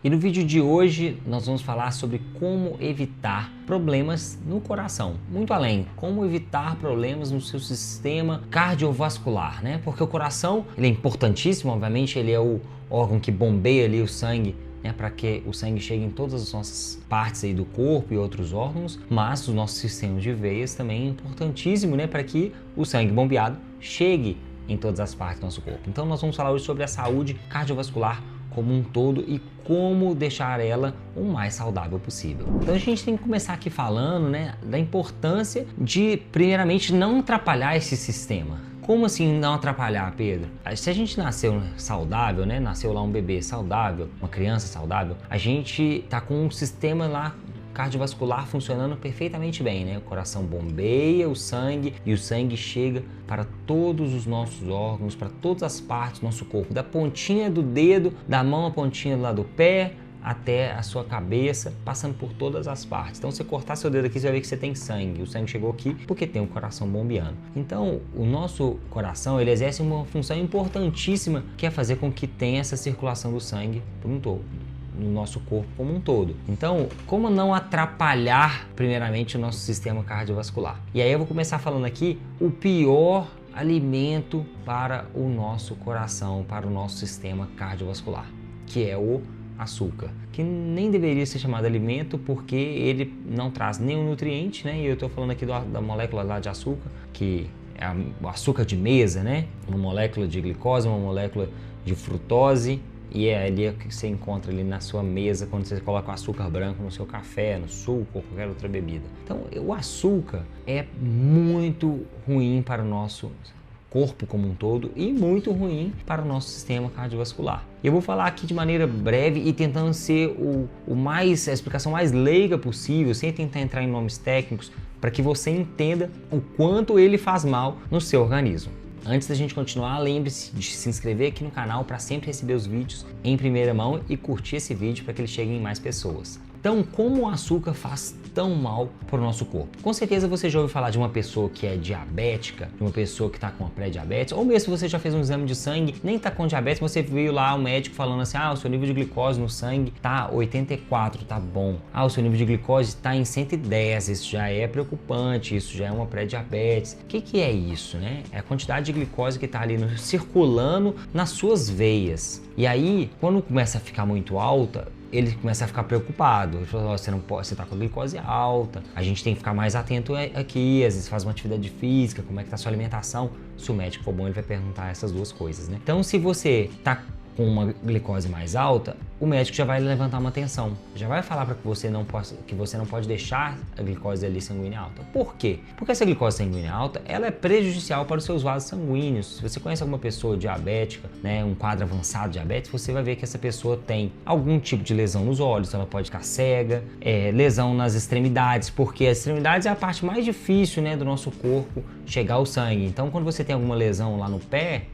E no vídeo de hoje nós vamos falar sobre como evitar problemas no coração. Muito além, como evitar problemas no seu sistema cardiovascular, né? Porque o coração, ele é importantíssimo, obviamente, ele é o órgão que bombeia ali o sangue, né, para que o sangue chegue em todas as nossas partes aí do corpo e outros órgãos, mas o nosso sistema de veias também é importantíssimo, né, para que o sangue bombeado chegue em todas as partes do nosso corpo. Então nós vamos falar hoje sobre a saúde cardiovascular como um todo e como deixar ela o mais saudável possível. Então a gente tem que começar aqui falando, né, da importância de, primeiramente, não atrapalhar esse sistema. Como assim não atrapalhar, Pedro? Se a gente nasceu saudável, né, nasceu lá um bebê saudável, uma criança saudável, a gente tá com um sistema lá cardiovascular funcionando perfeitamente bem, né? O coração bombeia o sangue e o sangue chega para todos os nossos órgãos, para todas as partes do nosso corpo, da pontinha do dedo, da mão à pontinha lá do pé, até a sua cabeça, passando por todas as partes. Então, se você cortar seu dedo aqui, você vai ver que você tem sangue. O sangue chegou aqui porque tem o coração bombeando. Então, o nosso coração, ele exerce uma função importantíssima, que é fazer com que tenha essa circulação do sangue por um todo, no nosso corpo como um todo. Então, como não atrapalhar primeiramente o nosso sistema cardiovascular? E aí eu vou começar falando aqui o pior alimento para o nosso coração, para o nosso sistema cardiovascular, que é o açúcar, que nem deveria ser chamado alimento porque ele não traz nenhum nutriente, né? E eu estou falando aqui da molécula lá de açúcar, que é o açúcar de mesa, né? Uma molécula de glicose, uma molécula de frutose, e é ali que você encontra ali na sua mesa quando você coloca o açúcar branco no seu café, no suco ou qualquer outra bebida. Então, o açúcar é muito ruim para o nosso corpo como um todo e muito ruim para o nosso sistema cardiovascular. Eu vou falar aqui de maneira breve e tentando ser a explicação mais leiga possível, sem tentar entrar em nomes técnicos, para que você entenda o quanto ele faz mal no seu organismo. Antes da gente continuar, lembre-se de se inscrever aqui no canal para sempre receber os vídeos em primeira mão e curtir esse vídeo para que ele chegue em mais pessoas. Então, como o açúcar faz tão mal para o nosso corpo? Com certeza você já ouviu falar de uma pessoa que é diabética, de uma pessoa que está com uma pré-diabetes, ou mesmo se você já fez um exame de sangue, nem está com diabetes, você veio lá o médico falando assim, o seu nível de glicose no sangue tá 84, tá bom. O seu nível de glicose está em 110, isso já é preocupante, isso já é uma pré-diabetes. O que é isso, né? É a quantidade de glicose que está ali circulando nas suas veias. E aí, quando começa a ficar muito alta, ele começa a ficar preocupado. Ele fala, você não pode, você está com a glicose alta, a gente tem que ficar mais atento aqui, às vezes faz uma atividade física, como é que está a sua alimentação. Se o médico for bom, ele vai perguntar essas duas coisas, né? Então, se você está com uma glicose mais alta, o médico já vai levantar uma atenção, já vai falar para que você não pode deixar a glicose ali sanguínea alta. Por quê? Porque essa glicose sanguínea alta, ela é prejudicial para os seus vasos sanguíneos. Se você conhece alguma pessoa diabética, né, um quadro avançado de diabetes, você vai ver que essa pessoa tem algum tipo de lesão nos olhos, ela pode ficar cega, lesão nas extremidades, porque as extremidades é a parte mais difícil, né, do nosso corpo chegar ao sangue. Então, quando você tem alguma lesão lá no pé,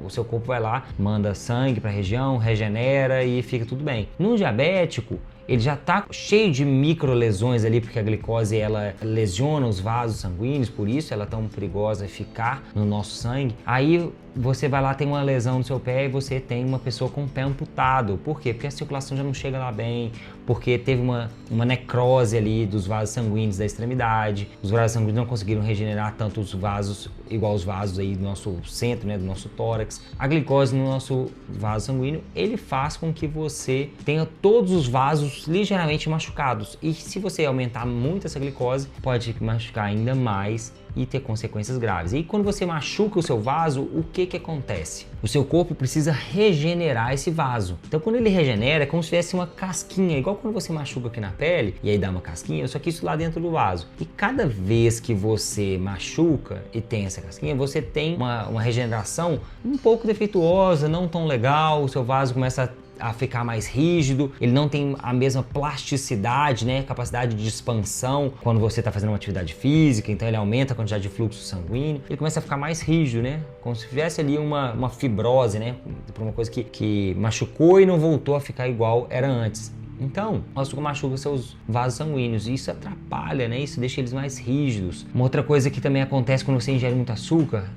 o seu corpo vai lá, manda sangue para a região, regenera e fica tudo bem. No diabético, ele já está cheio de micro lesões ali, porque a glicose ela lesiona os vasos sanguíneos, por isso ela é tão perigosa ficar no nosso sangue. Aí você vai lá, tem uma lesão no seu pé e você tem uma pessoa com o pé amputado. Por quê? Porque a circulação já não chega lá bem, porque teve uma necrose ali dos vasos sanguíneos da extremidade. Os vasos sanguíneos não conseguiram regenerar tanto os vasos, igual os vasos aí do nosso centro, né, do nosso tórax. A glicose no nosso vaso sanguíneo, ele faz com que você tenha todos os vasos ligeiramente machucados. E se você aumentar muito essa glicose, pode machucar ainda mais e ter consequências graves. E quando você machuca o seu vaso, o que acontece? O seu corpo precisa regenerar esse vaso. Então, quando ele regenera, é como se tivesse uma casquinha, igual quando você machuca aqui na pele e aí dá uma casquinha, só que isso lá dentro do vaso. E cada vez que você machuca e tem essa casquinha, você tem uma regeneração um pouco defeituosa, não tão legal, o seu vaso começa a ficar mais rígido, ele não tem a mesma plasticidade, né, capacidade de expansão quando você está fazendo uma atividade física, então ele aumenta a quantidade de fluxo sanguíneo, ele começa a ficar mais rígido, né, como se tivesse ali uma fibrose, né, por uma coisa que machucou e não voltou a ficar igual era antes. Então, o açúcar machuca seus vasos sanguíneos e isso atrapalha, né, isso deixa eles mais rígidos. Uma outra coisa que também acontece quando você ingere muito açúcar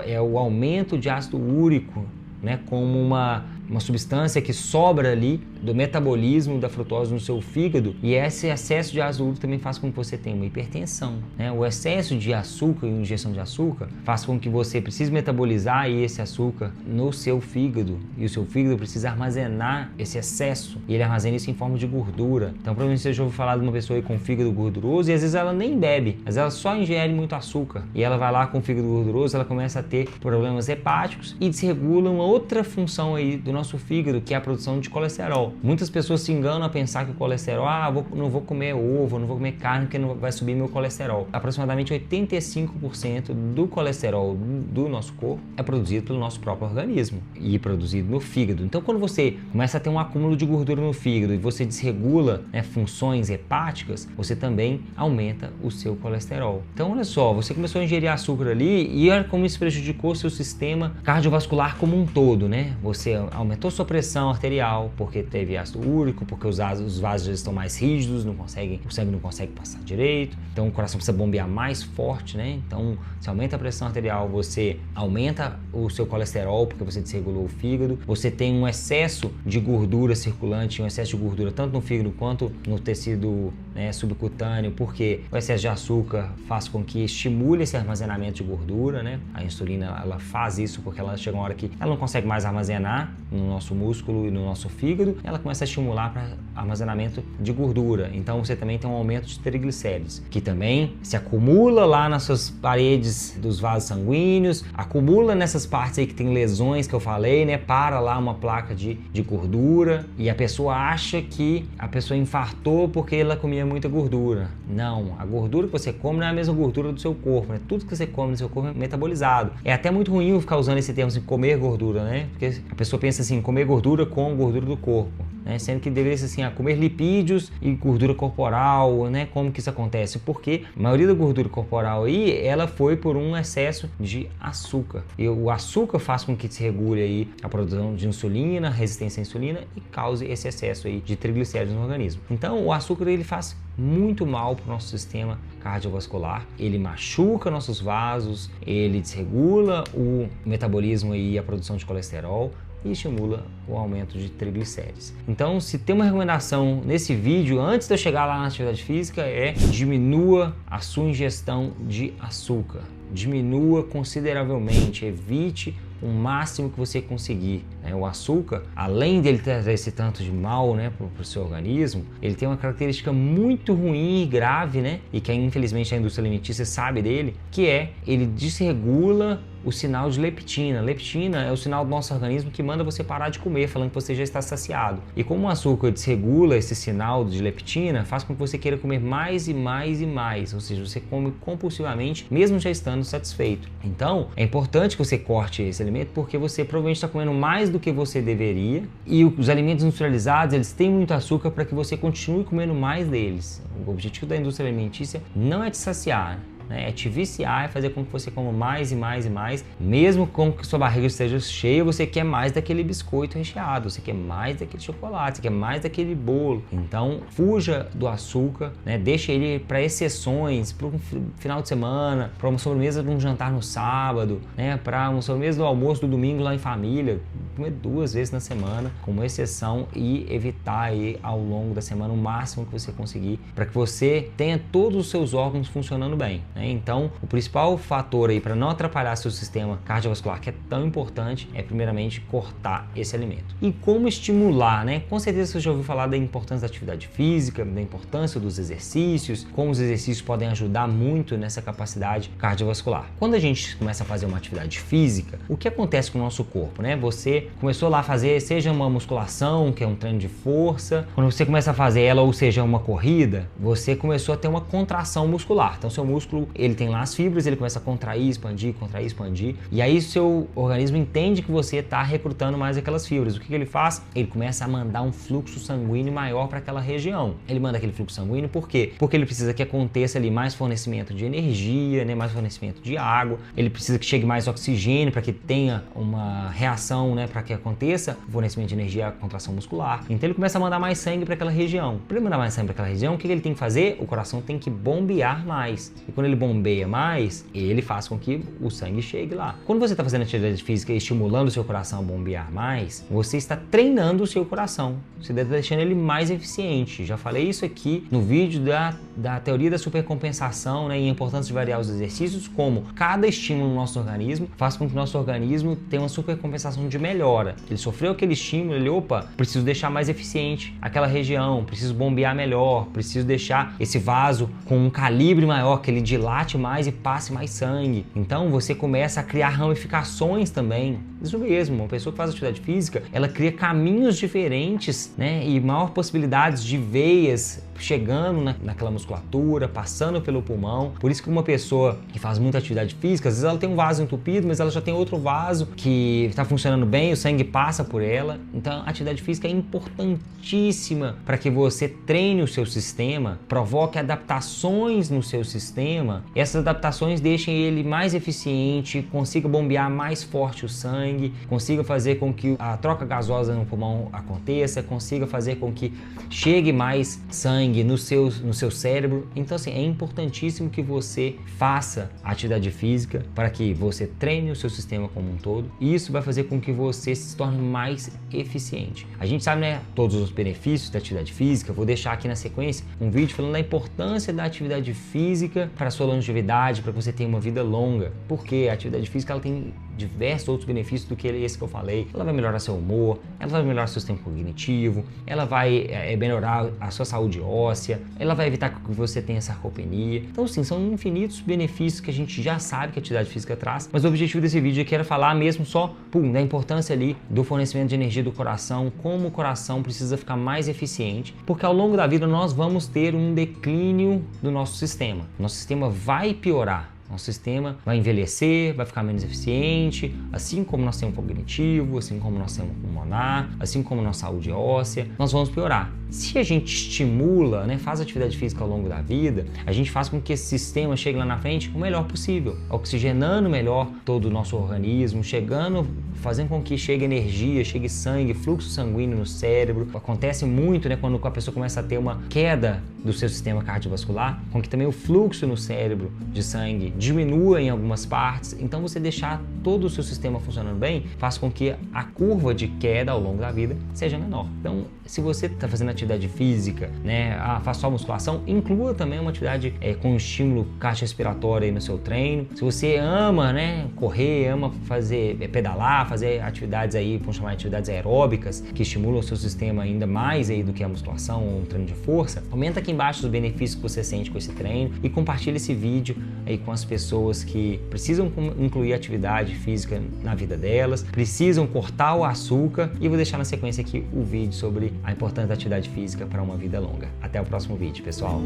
é o aumento de ácido úrico, né, como uma uma substância que sobra ali do metabolismo da frutose no seu fígado, e esse excesso de ácido úrico também faz com que você tenha uma hipertensão, né? O excesso de açúcar e injeção de açúcar faz com que você precise metabolizar esse açúcar no seu fígado, e o seu fígado precisa armazenar esse excesso, e ele armazena isso em forma de gordura. Então, provavelmente você já ouviu falar de uma pessoa aí com fígado gorduroso, e às vezes ela nem bebe, mas ela só ingere muito açúcar, e ela vai lá com o fígado gorduroso, ela começa a ter problemas hepáticos e desregula uma outra função aí do nosso fígado, que é a produção de colesterol. Muitas pessoas se enganam a pensar que o colesterol, não vou comer ovo, não vou comer carne porque não vai subir meu colesterol. Aproximadamente 85% do colesterol do nosso corpo é produzido pelo nosso próprio organismo e produzido no fígado. Então, quando você começa a ter um acúmulo de gordura no fígado e você desregula, né, funções hepáticas, você também aumenta o seu colesterol. Então, olha só, você começou a ingerir açúcar ali e olha como isso prejudicou o seu sistema cardiovascular como um todo, né? Você aumentou sua pressão arterial porque teve ácido úrico, porque os vasos já estão mais rígidos, o sangue não consegue passar direito, então o coração precisa bombear mais forte, né? Então, você aumenta a pressão arterial, você aumenta o seu colesterol porque você desregulou o fígado, você tem um excesso de gordura circulante, um excesso de gordura tanto no fígado quanto no tecido, né, subcutâneo, porque o excesso de açúcar faz com que estimule esse armazenamento de gordura, né? A insulina, ela faz isso porque ela chega uma hora que ela não consegue mais armazenar no nosso músculo e no nosso fígado, ela começa a estimular para armazenamento de gordura. Então você também tem um aumento de triglicéridos, que também se acumula lá nas suas paredes dos vasos sanguíneos, acumula nessas partes aí que tem lesões que eu falei, né? Para lá uma placa de gordura, e a pessoa acha que a pessoa infartou porque ela comia muita gordura. Não, a gordura que você come não é a mesma gordura do seu corpo, né? Tudo que você come no seu corpo é metabolizado. É até muito ruim eu ficar usando esse termo assim, comer gordura, né? Porque a pessoa pensa assim, comer gordura com gordura do corpo, né? Sendo que deveria ser assim, comer lipídios e gordura corporal, né? Como que isso acontece? Porque a maioria da gordura corporal aí, ela foi por um excesso de açúcar. E o açúcar faz com que se regule aí a produção de insulina, resistência à insulina, e cause esse excesso aí de triglicéridos no organismo. Então, o açúcar ele faz muito mal para o nosso sistema cardiovascular, ele machuca nossos vasos, ele desregula o metabolismo e a produção de colesterol e estimula o aumento de triglicéridos. Então, se tem uma recomendação nesse vídeo, antes de eu chegar lá na atividade física, é diminua a sua ingestão de açúcar. Diminua consideravelmente, evite o máximo que você conseguir. O açúcar, além dele trazer esse tanto de mal, né, para o seu organismo, ele tem uma característica muito ruim e grave, né, e que infelizmente a indústria alimentícia sabe dele, que é ele desregula o sinal de leptina. Leptina é o sinal do nosso organismo que manda você parar de comer, falando que você já está saciado. E como o açúcar desregula esse sinal de leptina, faz com que você queira comer mais e mais e mais, ou seja, você come compulsivamente, mesmo já estando satisfeito. Então, é importante que você corte esse alimento, porque você provavelmente está comendo mais do que você deveria, e os alimentos industrializados, eles têm muito açúcar para que você continue comendo mais deles. O objetivo da indústria alimentícia não é te saciar, né? É te viciar, é fazer com que você coma mais e mais e mais, mesmo com que sua barriga esteja cheia, você quer mais daquele biscoito recheado, você quer mais daquele chocolate, você quer mais daquele bolo. Então, fuja do açúcar, né? Deixa ele para exceções, para um final de semana, para uma sobremesa de um jantar no sábado, né? Para uma sobremesa do almoço do domingo lá em família, comer 2 vezes na semana, como exceção, e evitar aí ao longo da semana o máximo que você conseguir, para que você tenha todos os seus órgãos funcionando bem. Então, o principal fator aí para não atrapalhar seu sistema cardiovascular, que é tão importante, é primeiramente cortar esse alimento. E como estimular, né? Com certeza você já ouviu falar da importância da atividade física, da importância dos exercícios, como os exercícios podem ajudar muito nessa capacidade cardiovascular. Quando a gente começa a fazer uma atividade física, o que acontece com o nosso corpo, né? Você começou lá a fazer, seja uma musculação, que é um treino de força, quando você começa a fazer ela, ou seja, uma corrida, você começou a ter uma contração muscular. Então, seu músculo, ele tem lá as fibras, ele começa a contrair, expandir, e aí o seu organismo entende que você está recrutando mais aquelas fibras. O que ele faz? Ele começa a mandar um fluxo sanguíneo maior para aquela região. Ele manda aquele fluxo sanguíneo por quê? Porque ele precisa que aconteça ali mais fornecimento de energia, né? Mais fornecimento de água, ele precisa que chegue mais oxigênio para que tenha uma reação, né? Para que aconteça o fornecimento de energia à contração muscular. Então ele começa a mandar mais sangue para aquela região. Para ele mandar mais sangue para aquela região, o que ele tem que fazer? O coração tem que bombear mais. E quando ele ele bombeia mais, ele faz com que o sangue chegue lá. Quando você está fazendo atividade física e estimulando o seu coração a bombear mais, você está treinando o seu coração. Você está deixando ele mais eficiente. Já falei isso aqui no vídeo da teoria da supercompensação, né, e a importância de variar os exercícios, como cada estímulo no nosso organismo faz com que o nosso organismo tenha uma supercompensação de melhora. Ele sofreu aquele estímulo, ele, preciso deixar mais eficiente aquela região, preciso bombear melhor, preciso deixar esse vaso com um calibre maior, que ele dilate mais e passe mais sangue. Então você começa a criar ramificações também. Isso mesmo, uma pessoa que faz atividade física, ela cria caminhos diferentes, né, e maior possibilidades de veias chegando naquela musculatura, passando pelo pulmão. Por isso que uma pessoa que faz muita atividade física, às vezes ela tem um vaso entupido, mas ela já tem outro vaso que está funcionando bem, o sangue passa por ela. Então a atividade física é importantíssima para que você treine o seu sistema, provoque adaptações no seu sistema, e essas adaptações deixem ele mais eficiente, consiga bombear mais forte o sangue, consiga fazer com que a troca gasosa no pulmão aconteça, consiga fazer com que chegue mais sangue no seu cérebro. Então assim, é importantíssimo que você faça atividade física para que você treine o seu sistema como um todo, e isso vai fazer com que você se torne mais eficiente. A gente sabe, né, todos os benefícios da atividade física. Vou deixar aqui na sequência um vídeo falando da importância da atividade física para a sua longevidade, para que você tenha uma vida longa, porque a atividade física ela tem diversos outros benefícios do que esse que eu falei. Ela vai melhorar seu humor, ela vai melhorar seu sistema cognitivo, ela vai melhorar a sua saúde óssea, ela vai evitar que você tenha sarcopenia. Então sim, são infinitos benefícios que a gente já sabe que a atividade física traz, mas o objetivo desse vídeo aqui era falar mesmo só da importância ali do fornecimento de energia do coração, como o coração precisa ficar mais eficiente, porque ao longo da vida nós vamos ter um declínio do nosso sistema. Nosso sistema vai piorar. Nosso sistema vai envelhecer, vai ficar menos eficiente, assim como nosso sistema cognitivo, assim como nosso sistema pulmonar, assim como nossa saúde óssea, nós vamos piorar. Se a gente estimula, né, faz atividade física ao longo da vida, a gente faz com que esse sistema chegue lá na frente o melhor possível, oxigenando melhor todo o nosso organismo, fazendo com que chegue energia, chegue sangue, fluxo sanguíneo no cérebro. Acontece muito, né, quando a pessoa começa a ter uma queda do seu sistema cardiovascular, com que também o fluxo no cérebro de sangue diminua em algumas partes. Então você deixar todo o seu sistema funcionando bem faz com que a curva de queda ao longo da vida seja menor. Então, se você está fazendo atividade física, né, faz só musculação, inclua também uma atividade com estímulo cardiorrespiratório aí no seu treino. Se você ama, né, correr, ama fazer pedalar, fazer atividades aí, vamos chamar de atividades aeróbicas, que estimulam o seu sistema ainda mais aí do que a musculação ou um treino de força, comenta aqui embaixo os benefícios que você sente com esse treino e compartilha esse vídeo aí com as pessoas que precisam incluir atividade física na vida delas, precisam cortar o açúcar, e vou deixar na sequência aqui o vídeo sobre a importância da atividade física para uma vida longa. Até o próximo vídeo, pessoal!